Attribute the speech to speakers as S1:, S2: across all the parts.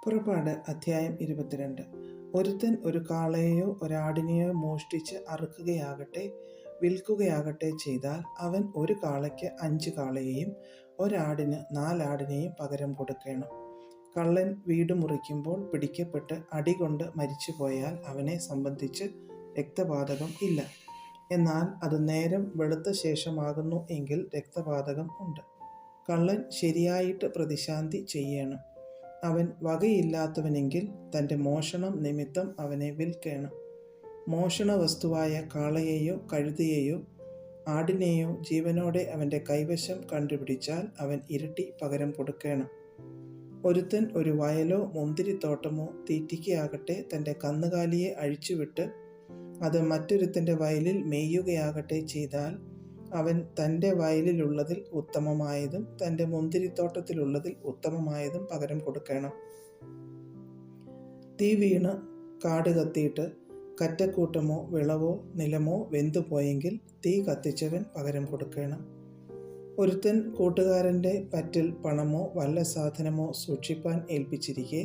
S1: പുറപ്പാട് അധ്യായം 22. ഒരുത്തൻ ഒരു കാളയെയോ ഒരാടിനെയോ മോഷ്ടിച്ച് അറുക്കുകയാകട്ടെ വിൽക്കുകയാകട്ടെ ചെയ്താൽ അവൻ ഒരു കാളയ്ക്ക് 5 കാളയെയും ഒരാടിന് 4 ആടിനെയും പകരം കൊടുക്കണം. കള്ളൻ വീട് മുറിക്കുമ്പോൾ പിടിക്കപ്പെട്ട് അടികൊണ്ട് മരിച്ചു പോയാൽ അവനെ സംബന്ധിച്ച് രക്തപാതകം ഇല്ല. എന്നാൽ അത് നേരം വെളുത്ത ശേഷമാകുന്നു എങ്കിൽ രക്തപാതകം ഉണ്ട്. കള്ളൻ ശരിയായിട്ട് പ്രതിശാന്തി ചെയ്യണം. അവൻ വകയില്ലാത്തവനെങ്കിൽ തൻ്റെ മോഷണം നിമിത്തം അവനെ വിൽക്കണം. മോഷണ വസ്തുവായ കാളയെയോ കഴുതയെയോ ആടിനെയോ ജീവനോടെ അവൻ്റെ കൈവശം കണ്ടുപിടിച്ചാൽ അവൻ ഇരട്ടി പകരം കൊടുക്കണം. ഒരുത്തൻ ഒരു വയലോ മുന്തിരിത്തോട്ടമോ തീറ്റിക്കുകയാകട്ടെ തൻ്റെ കന്നുകാലിയെ അഴിച്ചുവിട്ട് അത് മറ്റൊരുത്തൻ്റെ വയലിൽ മേയുകയാകട്ടെ ചെയ്താൽ അവൻ തൻ്റെ വയലിലുള്ളതിൽ ഉത്തമമായതും തൻ്റെ മുന്തിരിത്തോട്ടത്തിലുള്ളതിൽ ഉത്തമമായതും പകരം കൊടുക്കണം. തീ വീണ് കാട് കത്തിയിട്ട് കറ്റക്കൂട്ടമോ വിളവോ നിലമോ വെന്തുപോയെങ്കിൽ തീ കത്തിച്ചവൻ പകരം കൊടുക്കണം. ഒരുത്തൻ കൂട്ടുകാരൻ്റെ പറ്റിൽ പണമോ വല്ല സാധനമോ സൂക്ഷിപ്പാൻ ഏൽപ്പിച്ചിരിക്കെ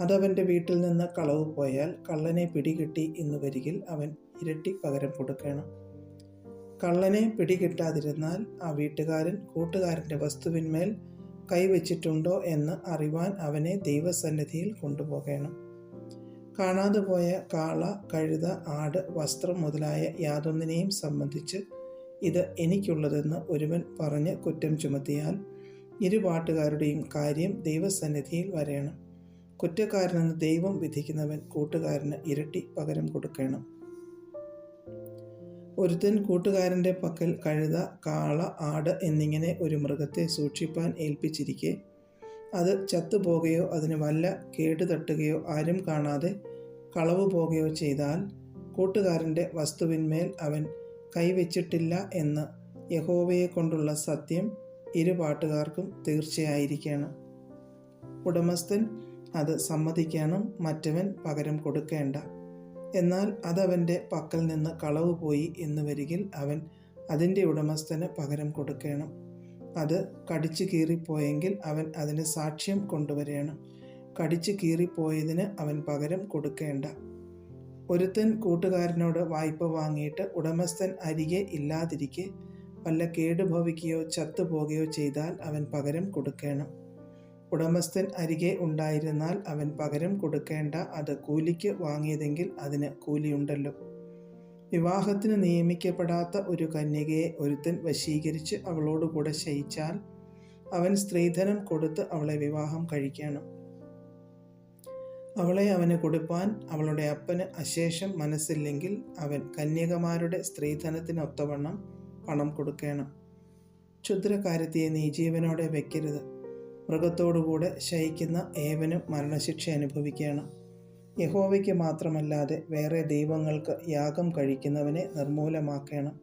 S1: അതവൻ്റെ വീട്ടിൽ നിന്ന് കളവ് പോയാൽ കള്ളനെ പിടികിട്ടി എന്ന് വരികിൽ അവൻ ഇരട്ടി പകരം കൊടുക്കണം. കള്ളനെ പിടികിട്ടാതിരുന്നാൽ ആ വീട്ടുകാരൻ കൂട്ടുകാരൻ്റെ വസ്തുവിന്മേൽ കൈവച്ചിട്ടുണ്ടോ എന്ന് അറിവാൻ അവനെ ദൈവസന്നിധിയിൽ കൊണ്ടുപോകണം. കാണാതെ പോയ കാള, കഴുത, ആട്, വസ്ത്രം മുതലായ യാതൊന്നിനെയും സംബന്ധിച്ച് ഇത് എനിക്കുള്ളതെന്ന് ഒരുവൻ പറഞ്ഞ് കുറ്റം ചുമത്തിയാൽ ഇരുപാട്ടുകാരുടെയും കാര്യം ദൈവസന്നിധിയിൽ വരേണം. കുറ്റക്കാരനെന്ന് ദൈവം വിധിക്കുന്നവൻ കൂട്ടുകാരന് ഇരട്ടി പകരം കൊടുക്കണം. ഒരുത്തൻ കൂട്ടുകാരൻ്റെ പക്കൽ കഴുത, കാള, ആട് എന്നിങ്ങനെ ഒരു മൃഗത്തെ സൂക്ഷിപ്പാൻ ഏൽപ്പിച്ചിരിക്കെ അത് ചത്തുപോകുകയോ അതിന് വല്ല കേടുതട്ടുകയോ ആരും കാണാതെ കളവ് പോകുകയോ ചെയ്താൽ കൂട്ടുകാരൻ്റെ വസ്തുവിന്മേൽ അവൻ കൈവച്ചിട്ടില്ല എന്ന് യഹോവയെ കൊണ്ടുള്ള സത്യം ഇരുപാട്ടുകാർക്കും തീർച്ചയായിരിക്കണം. ഉടമസ്ഥൻ അത് സമ്മതിക്കണം, മറ്റവൻ പകരം കൊടുക്കേണ്ട. എന്നാൽ അതവൻ്റെ പക്കൽ നിന്ന് കളവ് പോയി എന്ന് വരികിൽ അവൻ അതിൻ്റെ ഉടമസ്ഥന് പകരം കൊടുക്കണം. അത് കടിച്ചു കീറിപ്പോയെങ്കിൽ അവൻ അതിന് സാക്ഷ്യം കൊണ്ടുവരണം. കടിച്ചു കീറിപ്പോയതിന് അവൻ പകരം കൊടുക്കേണ്ട. ഒരുത്തൻ കൂട്ടുകാരനോട് വായ്പ വാങ്ങിയിട്ട് ഉടമസ്ഥൻ അരികെ ഇല്ലാതിരിക്കെ വല്ല കേടുഭവിക്കുകയോ ചത്തുപോകുകയോ ചെയ്താൽ അവൻ പകരം കൊടുക്കണം. ഉടമസ്ഥൻ അരികെ ഉണ്ടായിരുന്നാൽ അവൻ പകരം കൊടുക്കേണ്ട. അത് കൂലിക്ക് വാങ്ങിയതെങ്കിൽ അതിന് കൂലിയുണ്ടല്ലോ. വിവാഹത്തിന് നിയമിക്കപ്പെടാത്ത ഒരു കന്യകയെ ഒരുത്തൻ വശീകരിച്ച് അവളോടുകൂടെ ശയിച്ചാൽ അവൻ സ്ത്രീധനം കൊടുത്ത് അവളെ വിവാഹം കഴിക്കണം. അവളെ അവന് കൊടുപ്പാൻ അവളുടെ അപ്പന് അശേഷം മനസ്സില്ലെങ്കിൽ അവൻ കന്യകമാരുടെ സ്ത്രീധനത്തിനൊത്തവണ്ണം പണം കൊടുക്കണം. ക്ഷുദ്രകാര്യത്തെ നീ ജീവനോടെ വെക്കരുത്. മൃഗത്തോടുകൂടെ ശയിക്കുന്ന ഏവനും മരണശിക്ഷ അനുഭവിക്കണം. യഹോവയ്ക്ക് മാത്രമല്ലാതെ വേറെ ദൈവങ്ങൾക്ക് യാഗം കഴിക്കുന്നവനെ നിർമൂലമാക്കണം.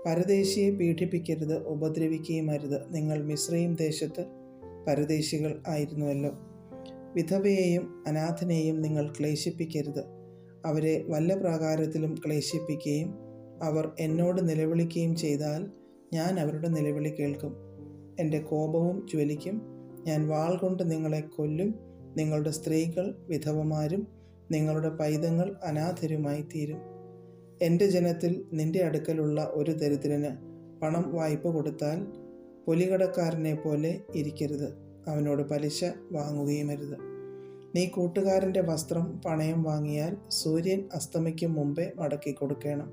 S1: പരദേശിയെ പീഡിപ്പിക്കരുത്, ഉപദ്രവിക്കുകയും അരുത്. നിങ്ങൾ മിസ്രയീം ദേശത്ത് പരദേശികൾ ആയിരുന്നുവല്ലോ. വിധവയെയും അനാഥനെയും നിങ്ങൾ ക്ലേശിപ്പിക്കരുത്. അവരെ വല്ല പ്രാകാരത്തിലും ക്ലേശിപ്പിക്കുകയും അവർ എന്നോട് നിലവിളിക്കുകയും ചെയ്താൽ ഞാൻ അവരുടെ നിലവിളി കേൾക്കും. എൻ്റെ കോപവും ജ്വലിക്കും. ഞാൻ വാൾ കൊണ്ട് നിങ്ങളെ കൊല്ലും. നിങ്ങളുടെ സ്ത്രീകൾ വിധവമാരും നിങ്ങളുടെ പൈതങ്ങൾ അനാഥരുമായി തീരും. എൻ്റെ ജനത്തിൽ നിന്റെ അടുക്കലുള്ള ഒരു ദരിദ്രന് പണം വായ്പ കൊടുത്താൽ പൊലികടക്കാരനെ പോലെ ഇരിക്കരുത്. അവനോട് പലിശ വാങ്ങുകയുമരുത്. നീ കൂട്ടുകാരൻ്റെ വസ്ത്രം പണയം വാങ്ങിയാൽ സൂര്യൻ അസ്തമിക്കും മുമ്പേ മടക്കി കൊടുക്കണം.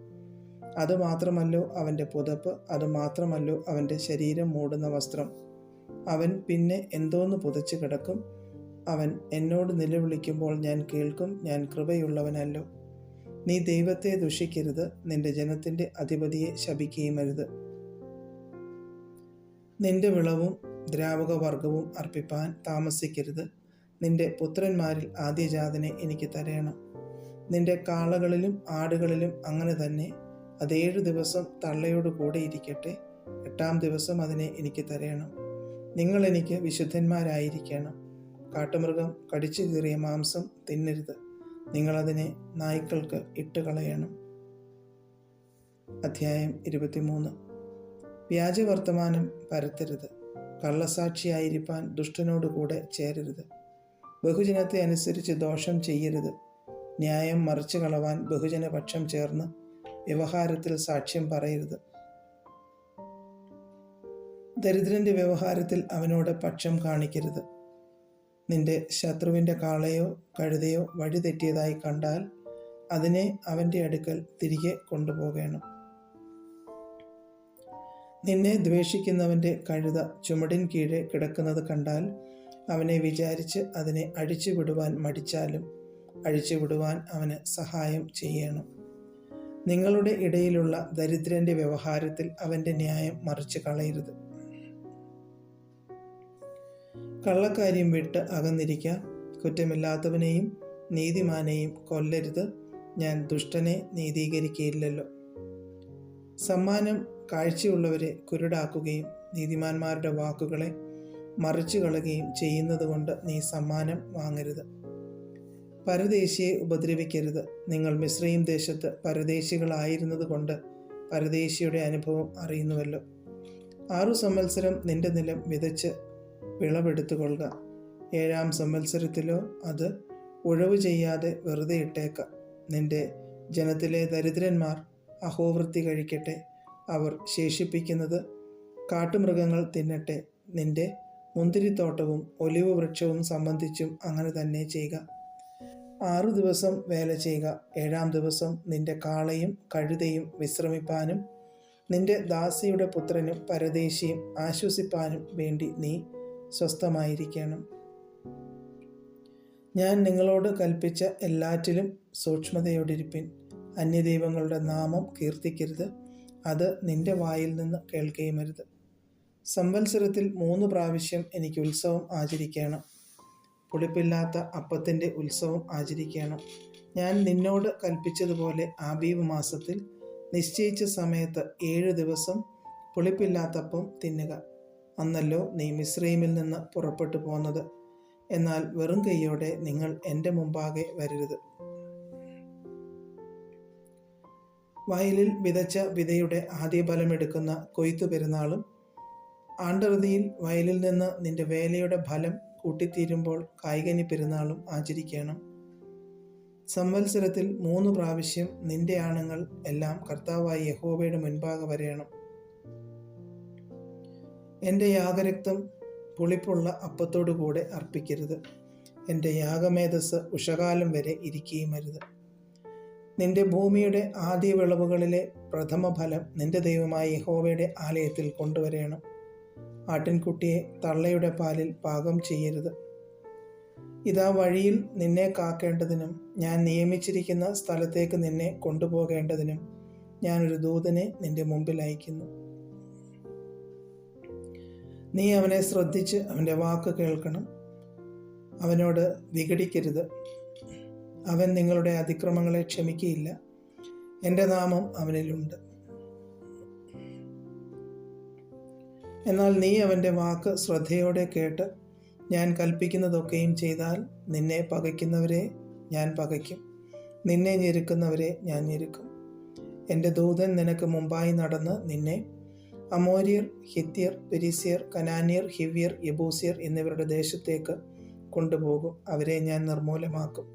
S1: അതുമാത്രമല്ലോ അവൻ്റെ പുതപ്പ്, അതുമാത്രമല്ലോ അവൻ്റെ ശരീരം മൂടുന്ന വസ്ത്രം. അവൻ പിന്നെ എന്തോന്ന് പുതച്ച് കിടക്കും? അവൻ എന്നോട് നിലവിളിക്കുമ്പോൾ ഞാൻ കേൾക്കും. ഞാൻ കൃപയുള്ളവനല്ലോ. നീ ദൈവത്തെ ദുഷിക്കരുത്. നിന്റെ ജനത്തിൻ്റെ അധിപതിയെ ശപിക്കുകയുമരുത്. നിന്റെ വിളവും ദ്രാവകവർഗവും അർപ്പിപ്പാൻ താമസിക്കരുത്. നിന്റെ പുത്രന്മാരിൽ ആദ്യജാതനെ എനിക്ക് തരയണം. നിന്റെ കാളകളിലും ആടുകളിലും അങ്ങനെ തന്നെ. അത് 7 ദിവസം തള്ളയോട് കൂടെ ഇരിക്കട്ടെ. 8-ാം ദിവസം അതിനെ എനിക്ക് തരയണം. നിങ്ങൾ എനിക്ക് വിശുദ്ധന്മാരായിരിക്കണം. കാട്ടുമൃഗം കടിച്ചു കീറിയ മാംസം തിന്നരുത്. നിങ്ങളതിനെ നായ്ക്കൾക്ക് ഇട്ടുകളയണം. അധ്യായം 23. വ്യാജവർത്തമാനം പരത്തരുത്. കള്ളസാക്ഷിയായിരിക്കാൻ ദുഷ്ടനോടുകൂടെ ചേരരുത്. ബഹുജനത്തെ അനുസരിച്ച് ദോഷം ചെയ്യരുത്. ന്യായം മറിച്ചു കളവാൻ ബഹുജനപക്ഷം ചേർന്ന് വ്യവഹാരത്തിൽ സാക്ഷ്യം പറയരുത്. ദരിദ്രന്റെ വ്യവഹാരത്തിൽ അവനോട് പക്ഷം കാണിക്കരുത്. നിന്റെ ശത്രുവിൻ്റെ കാളയോ കഴുതയോ വഴി തെറ്റിയതായി കണ്ടാൽ അതിനെ അവൻ്റെ അടുക്കൽ തിരികെ കൊണ്ടുപോകണം. നിന്നെ ദ്വേഷിക്കുന്നവൻ്റെ കഴുത ചുമടിൻ കീഴെ കിടക്കുന്നത് കണ്ടാൽ അവനെ വിചാരിച്ച് അതിനെ അഴിച്ചുവിടുവാൻ മടിച്ചാലും അഴിച്ചുവിടുവാൻ അവന് സഹായം ചെയ്യണം. നിങ്ങളുടെ ഇടയിലുള്ള ദരിദ്രന്റെ വ്യവഹാരത്തിൽ അവൻ്റെ ന്യായം മറിച്ച് കളയരുത്. കള്ളക്കാര്യം വിട്ട് അകന്നിരിക്കാം. കുറ്റമില്ലാത്തവനെയും നീതിമാനെയും കൊല്ലരുത്. ഞാൻ ദുഷ്ടനെ നീതീകരിക്കുകയില്ലല്ലോ. സമ്മാനം കാഴ്ചയുള്ളവരെ കുരുടാക്കുകയും നീതിമാന്മാരുടെ വാക്കുകളെ മറിച്ചു കളയുകയും ചെയ്യുന്നത് കൊണ്ട് നീ സമ്മാനം വാങ്ങരുത്. പരദേശിയെ ഉപദ്രവിക്കരുത്. നിങ്ങൾ മിസ്രയീം ദേശത്ത് പരദേശികളായിരുന്നത് കൊണ്ട് പരദേശിയുടെ അനുഭവം അറിയുന്നുവല്ലോ. 6 സംവത്സരം നിന്റെ നിലം വിതച്ച് വിളവെടുത്തുകൊള്ളുക. 7-ാം സംവത്സരത്തിലോ അത് ഉഴവ് ചെയ്യാതെ വെറുതെ ഇട്ടേക്ക. നിന്റെ ജനത്തിലെ ദരിദ്രന്മാർ അഹോവൃത്തി കഴിക്കട്ടെ. അവർ ശേഷിപ്പിക്കുന്നത് കാട്ടുമൃഗങ്ങൾ തിന്നട്ടെ. നിന്റെ മുന്തിരിത്തോട്ടവും ഒലിവ് വൃക്ഷവും സംബന്ധിച്ചും അങ്ങനെ തന്നെ ചെയ്യുക. 6 ദിവസം വേല ചെയ്യുക. 7-ാം ദിവസം നിന്റെ കാളയും കഴുതയും വിശ്രമിപ്പാനും നിന്റെ ദാസിയുടെ പുത്രനും പരദേശിയും ആശ്വസിപ്പാനും വേണ്ടി നീ സ്വസ്ഥമായിരിക്കണം. ഞാൻ നിങ്ങളോട് കൽപ്പിച്ച എല്ലാറ്റിലും സൂക്ഷ്മതയോടിരിപ്പിൻ. അന്യദൈവങ്ങളുടെ നാമം കീർത്തിക്കരുത്. അത് നിന്റെ വായിൽ നിന്ന് കേൾക്കുകയുമരുത്. സംവത്സരത്തിൽ 3 പ്രാവശ്യം എനിക്ക് ഉത്സവം ആചരിക്കണം. പുളിപ്പില്ലാത്ത അപ്പത്തിൻ്റെ ഉത്സവം ആചരിക്കണം. ഞാൻ നിന്നോട് കൽപ്പിച്ചതുപോലെ ആബീബ് മാസത്തിൽ നിശ്ചയിച്ച സമയത്ത് 7 ദിവസം പുളിപ്പില്ലാത്തപ്പം തിന്നുക. അന്നല്ലോ നീ മിസ്രയീമിൽ നിന്ന് പുറപ്പെട്ടു പോന്നത്. എന്നാൽ വെറും കൈയോടെ നിങ്ങൾ എൻ്റെ മുമ്പാകെ വരരുത്. വയലിൽ വിതച്ച വിതയുടെ ആദ്യ ഫലമെടുക്കുന്ന കൊയ്ത്തു പെരുന്നാളും ആണ്ടറുതിയിൽ വയലിൽ നിന്ന് നിന്റെ വേലയുടെ ഫലം കൂട്ടിത്തീരുമ്പോൾ കായ്കനി പെരുന്നാളും ആചരിക്കണം. സംവത്സരത്തിൽ 3 പ്രാവശ്യം നിന്റെ ആണുങ്ങൾ എല്ലാം കർത്താവായ യഹോവയുടെ മുൻപാകെ വരേണം. എൻ്റെ യാഗരക്തം പുളിപ്പുള്ള അപ്പത്തോടു കൂടെ അർപ്പിക്കരുത്. എൻ്റെ യാഗമേധസ് ഉഷകാലം വരെ ഇരിക്കുകയുമരുത്. നിന്റെ ഭൂമിയുടെ ആദ്യ വിളവുകളിലെ പ്രഥമ ഫലം നിന്റെ ദൈവമായ യഹോവയുടെ ആലയത്തിൽ കൊണ്ടുവരേണം. ആട്ടിൻകുട്ടിയെ തള്ളയുടെ പാലിൽ പാകം ചെയ്യരുത്. ഇതാ വഴിയിൽ നിന്നെ കാക്കേണ്ടതിനും ഞാൻ നിയമിച്ചിരിക്കുന്ന സ്ഥലത്തേക്ക് നിന്നെ കൊണ്ടുപോകേണ്ടതിനും ഞാനൊരു ദൂതനെ നിന്റെ മുമ്പിൽ അയക്കുന്നു. നീ അവനെ ശ്രദ്ധിച്ച് അവൻ്റെ വാക്ക് കേൾക്കണം. അവനോട് വിഘടിക്കരുത്. അവൻ നിങ്ങളുടെ അതിക്രമങ്ങളെ ക്ഷമിക്കുകയില്ല. എൻ്റെ നാമം അവനിലുണ്ട്. എന്നാൽ നീ അവൻ്റെ വാക്ക് ശ്രദ്ധയോടെ കേട്ട് ഞാൻ കൽപ്പിക്കുന്നതൊക്കെയും ചെയ്താൽ നിന്നെ പകയ്ക്കുന്നവരെ ഞാൻ പകയ്ക്കും, നിന്നെ ഞെരുക്കുന്നവരെ ഞാൻ ഞെരുക്കും. എൻ്റെ ദൂതൻ നിനക്ക് മുമ്പായി നടന്ന് നിന്നെ അമോര്യർ, ഹിത്യർ, പെരിസ്യർ, കനാന്യർ, ഹിവ്യർ, യെബൂസ്യർ എന്നിവരുടെ ദേശത്തേക്ക് കൊണ്ടുപോകും. അവരെ ഞാൻ നിർമൂലമാക്കും.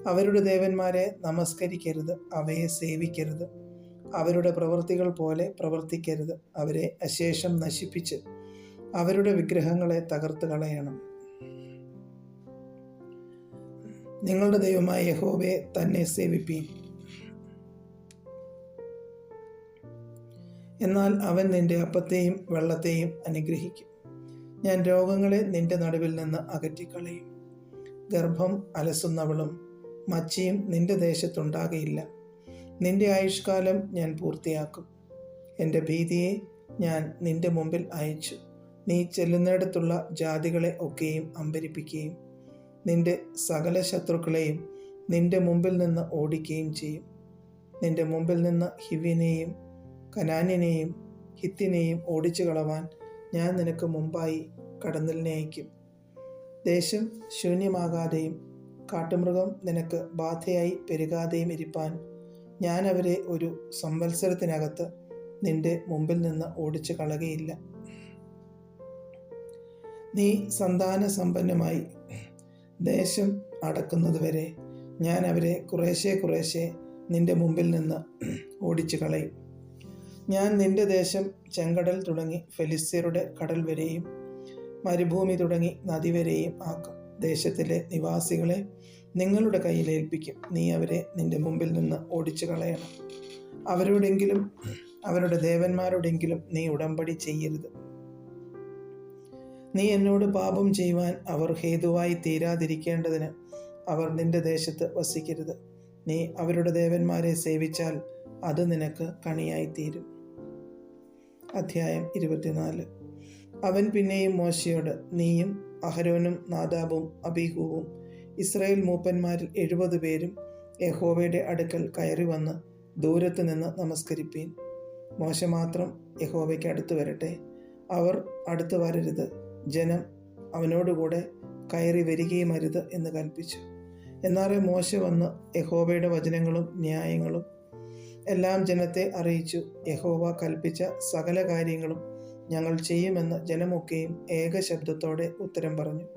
S1: അവരുടെ ദേവന്മാരെ നമസ്കരിക്കരുത്, അവയെ സേവിക്കരുത്. അവരുടെ പ്രവൃത്തികൾ പോലെ പ്രവർത്തിക്കരുത്. അവരെ അശേഷം നശിപ്പിച്ച് അവരുടെ വിഗ്രഹങ്ങളെ തകർത്ത് കളയണം. നിങ്ങളുടെ ദൈവമായ യഹോവയെ തന്നെ സേവിപ്പീൻ. എന്നാൽ അവൻ നിന്റെ അപ്പത്തെയും വെള്ളത്തെയും അനുഗ്രഹിക്കും. ഞാൻ രോഗങ്ങളെ നിന്റെ നടുവിൽ നിന്ന് അകറ്റിക്കളയും. ഗർഭം അലസുന്നവളും മച്ചിയും നിന്റെ ദേശത്തുണ്ടാകയില്ല. നിന്റെ ആയുഷ്കാലം ഞാൻ പൂർത്തിയാക്കും. എൻ്റെ ഭീതിയെ ഞാൻ നിന്റെ മുമ്പിൽ അയച്ചു. നീ ചെല്ലുന്നിടത്തുള്ള ജാതികളെ ഒക്കെയും അമ്പരിപ്പിക്കുകയും നിന്റെ സകല ശത്രുക്കളെയും നിന്റെ മുമ്പിൽ നിന്ന് ഓടിക്കുകയും ചെയ്യും. നിന്റെ മുമ്പിൽ നിന്ന് ഹിവ്യനെയും കനാന്യനെയും ഹിത്തിനെയും ഓടിച്ചു കളവാൻ ഞാൻ നിനക്ക് മുമ്പായി കടന്നലിനെ അയക്കും. ദേശം ശൂന്യമാകാതെയും കാട്ടുമൃഗം നിനക്ക് ബാധയായി പെരുകാതെയും ഇരിപ്പാൻ ഞാൻ അവരെ ഒരു സംവത്സരത്തിനകത്ത് നിന്റെ മുമ്പിൽ നിന്ന് ഓടിച്ചു കളകയില്ല. നീ സന്താന സമ്പന്നമായി ദേശം അടക്കുന്നതുവരെ ഞാൻ അവരെ കുറേശ്ശെ കുറേശ്ശെ നിന്റെ മുമ്പിൽ നിന്ന് ഓടിച്ചു കളയും. ഞാൻ നിന്റെ ദേശം ചെങ്കടൽ തുടങ്ങി ഫെലിസ്ത്യരുടെ കടൽ വരെയും മരുഭൂമി തുടങ്ങി നദി വരെയും ആക്കും. ദേശത്തിലെ നിവാസികളെ നിങ്ങളുടെ കയ്യിൽ ഏൽപ്പിക്കും. നീ അവരെ നിന്റെ മുമ്പിൽ നിന്ന് ഓടിച്ചു കളയണം. അവരോടെങ്കിലും അവരുടെ ദേവന്മാരോടെങ്കിലും നീ ഉടമ്പടി ചെയ്യരുത്. നീ എന്നോട് പാപം ചെയ്യുവാൻ അവർ ഹേതുവായി തീരാതിരിക്കേണ്ടതിന് അവർ നിന്റെ ദേശത്ത് വസിക്കരുത്. നീ അവരുടെ ദേവന്മാരെ സേവിച്ചാൽ അത് നിനക്ക് കണിയായി തീരും. അധ്യായം 24. അവൻ പിന്നെയും മോശയോട്, നീയും അഹരോനും നാദാബും അബീഹൂവും ഇസ്രായേൽ മൂപ്പന്മാരിൽ 70 പേരും യഹോവയുടെ അടുക്കൽ കയറി വന്ന് ദൂരത്ത് നിന്ന് നമസ്കരിപ്പീൻ. മോശ മാത്രം യഹോവയ്ക്ക് അടുത്ത് വരട്ടെ, അവർ അടുത്ത് വരരുത്. ജനം അവനോടുകൂടെ കയറി വരികയും അരുത് എന്ന് കൽപ്പിച്ചു. എന്നാറെ മോശ വന്ന് യഹോവയുടെ വചനങ്ങളും ന്യായങ്ങളും എല്ലാം ജനത്തെ അറിയിച്ചു. യഹോവ കൽപ്പിച്ച സകല കാര്യങ്ങളും ഞങ്ങൾ ചെയ്യുമെന്ന് ജനമൊക്കെയും ഏകശബ്ദത്തോടെ ഉത്തരം പറഞ്ഞു.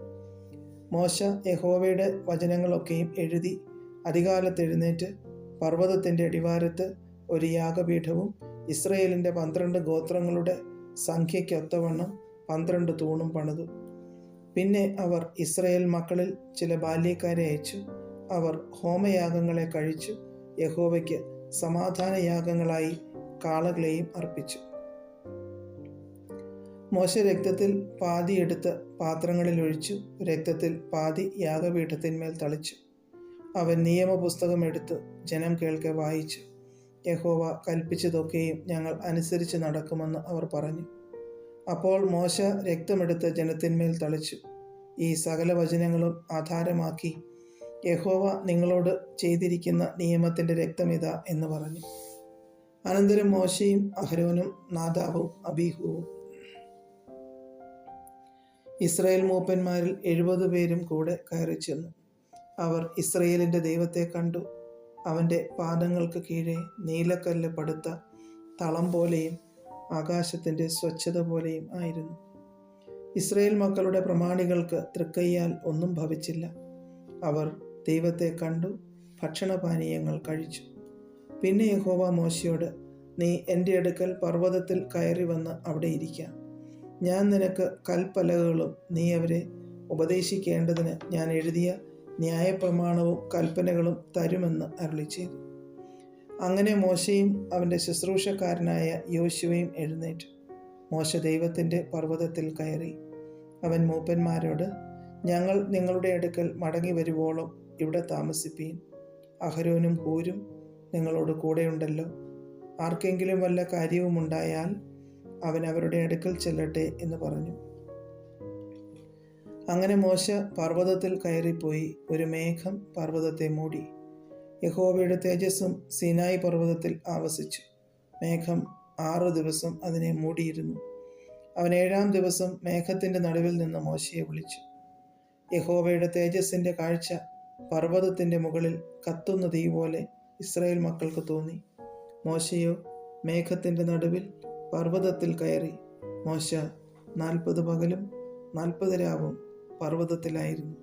S1: മോശ യഹോവയുടെ വചനങ്ങളൊക്കെയും എഴുതി അതികാലത്ത് എഴുന്നേറ്റ് പർവ്വതത്തിൻ്റെ അടിവാരത്ത് ഒരു യാഗപീഠവും ഇസ്രയേലിൻ്റെ 12 ഗോത്രങ്ങളുടെ സംഖ്യയ്ക്കൊത്തവണ്ണം 12 തൂണും പണിതു. പിന്നെ അവർ ഇസ്രയേൽ മക്കളിൽ ചില ബാല്യക്കാരെ അയച്ചു. അവർ ഹോമയാഗങ്ങളെ കഴിച്ചു യഹോവയ്ക്ക് സമാധാന യാഗങ്ങളായി കാളകളെയും അർപ്പിച്ചു. മോശ രക്തത്തിൽ പാതി എടുത്ത് പാത്രങ്ങളിൽ ഒഴിച്ചു, രക്തത്തിൽ പാതി യാഗപീഠത്തിന്മേൽ തളിച്ചു. അവൻ നിയമപുസ്തകം എടുത്തു ജനം കേൾക്കെ വായിച്ചു. യഹോവ കൽപ്പിച്ചതൊക്കെയും ഞങ്ങൾ അനുസരിച്ച് നടക്കുമെന്ന് അവർ പറഞ്ഞു. അപ്പോൾ മോശ രക്തമെടുത്ത് ജനത്തിന്മേൽ തളിച്ചു. ഈ സകല വചനങ്ങളും ആധാരമാക്കി യഹോവ നിങ്ങളോട് ചെയ്തിരിക്കുന്ന നിയമത്തിൻ്റെ രക്തമിതാ എന്ന് പറഞ്ഞു. അനന്തരം മോശയും അഹരോനും നാദാബും അബീഹൂവും ഇസ്രായേൽ മൂപ്പന്മാരിൽ 70 പേരും കൂടെ കയറി ചെന്നു. അവർ ഇസ്രയേലിൻ്റെ ദൈവത്തെ കണ്ടു. അവൻ്റെ പാദങ്ങൾക്ക് കീഴെ നീലക്കല്ല് പടുത്ത തളം പോലെയും ആകാശത്തിൻ്റെ സ്വച്ഛത പോലെയും ആയിരുന്നു. ഇസ്രയേൽ മക്കളുടെ പ്രമാണികൾക്ക് തൃക്കയ്യാൽ ഒന്നും ഭവിച്ചില്ല. അവർ ദൈവത്തെ കണ്ടു, ഭക്ഷണപാനീയങ്ങൾ കഴിച്ചു. പിന്നെ യഹോവ മോശയോട്, നീ എൻ്റെ അടുക്കൽ പർവ്വതത്തിൽ കയറി വന്ന് അവിടെ ഇരിക്കാം. ഞാൻ നിനക്ക് കൽപ്പലകകളും നീ അവരെ ഉപദേശിക്കേണ്ടതിന് ഞാൻ എഴുതിയ ന്യായപ്രമാണവും കൽപ്പനകളും തരുമെന്ന് അരുളിച്ചെയ്തു. അങ്ങനെ മോശയും അവൻ്റെ ശുശ്രൂഷക്കാരനായ യോശുവയും എഴുന്നേറ്റു. മോശ ദൈവത്തിൻ്റെ പർവ്വതത്തിൽ കയറി. അവൻ മൂപ്പന്മാരോട്, ഞങ്ങൾ നിങ്ങളുടെ അടുക്കൽ മടങ്ങി വരുവോളം ഇവിടെ താമസിപ്പീൻ. അഹരോനും ഹൂരും നിങ്ങളോട് കൂടെയുണ്ടല്ലോ. ആർക്കെങ്കിലും വല്ല കാര്യവും ഉണ്ടായാൽ അവൻ അവരുടെ അടുക്കൽ ചെല്ലട്ടെ എന്ന് പറഞ്ഞു. അങ്ങനെ മോശ പർവ്വതത്തിൽ കയറിപ്പോയി. ഒരു മേഘം പർവ്വതത്തെ മൂടി. യഹോവയുടെ തേജസ്സും സീനായി പർവ്വതത്തിൽ ആവസിച്ചു. മേഘം 6 ദിവസം അതിനെ മൂടിയിരുന്നു. അവൻ 7-ാം ദിവസം മേഘത്തിൻ്റെ നടുവിൽ നിന്ന് മോശയെ വിളിച്ചു. യഹോവയുടെ തേജസ്സിൻ്റെ കാഴ്ച പർവ്വതത്തിൻ്റെ മുകളിൽ കത്തുന്ന തീ പോലെ ഇസ്രായേൽ മക്കൾക്ക് തോന്നി. മോശയോ മേഘത്തിൻ്റെ നടുവിൽ പർവ്വതത്തിൽ കയറി. മോശ 40 പകലും 40 രാവും പർവ്വതത്തിലായിരുന്നു.